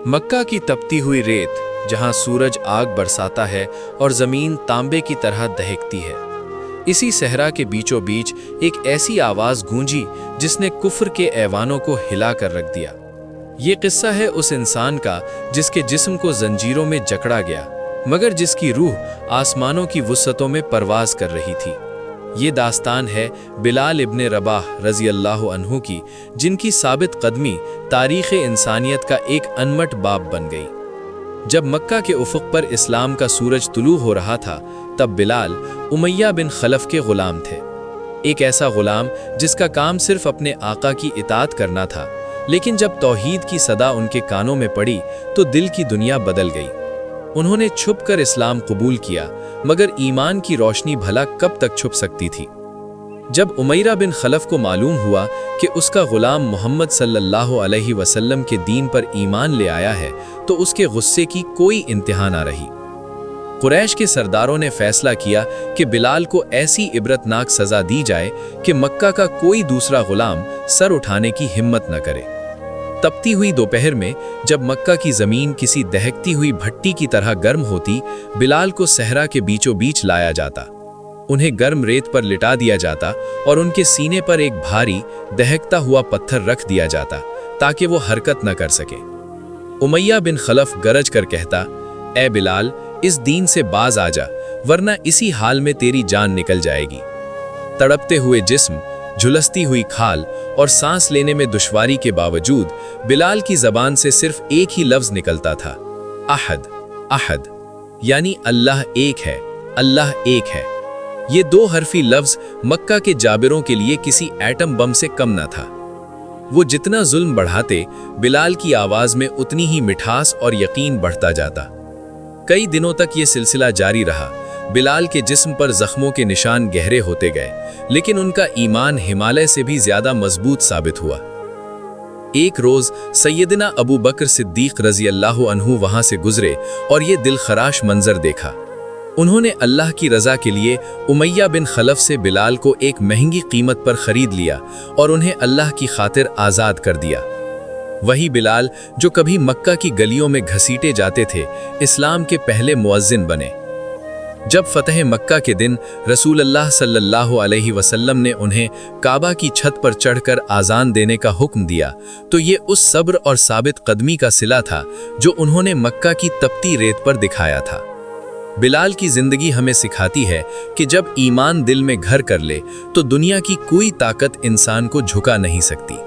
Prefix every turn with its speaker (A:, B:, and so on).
A: मक्का की तपती हुई रेत, जहां सूरज आग बरसाता है और ज़मीन तांबे की तरह दहकती है। इसी सहरा के बीचों बीच एक ऐसी आवाज़ गूंजी जिसने कुफ्र के ऐवानों को हिला कर रख दिया। ये किस्सा है उस इंसान का जिसके जिस्म को जंजीरों में जकड़ा गया, मगर जिसकी रूह आसमानों की वुसअतों में परवाज कर रही थी। ये दास्तान है बिलाल इब्ने रबाह रज़ी अल्लाहु अन्हु की, जिनकी साबित कदमी तारीख़ इंसानियत का एक अनमट बाब बन गई। जब मक्का के उफ़ुक़ पर इस्लाम का सूरज तुलू हो रहा था, तब बिलाल उमैया बिन खलफ के ग़ुलाम थे। एक ऐसा ग़ुलाम जिसका काम सिर्फ अपने आका की इताअत करना था, लेकिन जब तौहीद की सदा उनके कानों में पड़ी तो दिल की दुनिया बदल गई। उन्होंने छुपकर इस्लाम कबूल किया, मगर ईमान की रोशनी भला कब तक छुप सकती थी। जब उमैया बिन खलफ को मालूम हुआ कि उसका ग़ुलाम मोहम्मद सल्लल्लाहु अलैहि वसल्लम के दीन पर ईमान ले आया है, तो उसके गुस्से की कोई इंतहा ना रही। कुरैश के सरदारों ने फैसला किया कि बिलाल को ऐसी इबरतनाक सज़ा दी जाए कि मक्का का कोई दूसरा ग़ुलाम सर उठाने की हिम्मत न करे। तपती हुई दोपहर में जब मक्का की ज़मीन किसी दहकती हुई भट्टी की तरह गर्म होती, बिलाल को सहरा के बीचों बीच लाया जाता। उन्हें गर्म रेत पर लिटा दिया जाता और उनके सीने पर एक भारी दहकता हुआ पत्थर रख दिया जाता ताकि वो हरकत न कर सके। उमैया बिन खलफ गरज कर कहता, ए बिलाल, इस दीन से बाज आ जा, वरना इसी हाल में तेरी जान निकल जाएगी। तड़पते हुए जिस्म, झुलसती हुई खाल और सांस लेने में दुश्वारी के बावजूद बिलाल की ज़बान से सिर्फ एक ही लफ्ज़ निकलता था, अहद अहद, यानी अल्लाह एक है, अल्लाह एक है। ये दो हरफी लफ्ज़ मक्का के जाबिरों के लिए किसी एटम बम से कम न था। वो जितना जुल्म बढ़ाते, बिलाल की आवाज़ में उतनी ही मिठास और यकीन बढ़ता जाता। कई दिनों तक ये सिलसिला जारी रहा। बिलाल के जिस्म पर ज़ख्मों के निशान गहरे होते गए, लेकिन उनका ईमान हिमालय से भी ज़्यादा मजबूत साबित हुआ। एक रोज़ सैयदना अबू बकर सिद्दीक़ रज़ी अल्लाहु अन्हु वहाँ से गुजरे और ये दिलखराश मंजर देखा। उन्होंने अल्लाह की रज़ा के लिए उमैया बिन खलफ से बिलाल को एक महंगी कीमत पर ख़रीद लिया और उन्हें अल्लाह की खातिर आज़ाद कर दिया। वही बिलाल जो कभी मक्का की गलियों में घसीटे जाते थे, इस्लाम के पहले मुअज्जिन बने। जब फतह मक्का के दिन रसूल अल्लाह सल्लल्लाहु अलैहि वसल्लम ने उन्हें काबा की छत पर चढ़कर आज़ान देने का हुक्म दिया, तो ये उस सब्र और साबित कदमी का सिला था जो उन्होंने मक्का की तपती रेत पर दिखाया था। बिलाल की ज़िंदगी हमें सिखाती है कि जब ईमान दिल में घर कर ले, तो दुनिया की कोई ताकत इंसान को झुका नहीं सकती।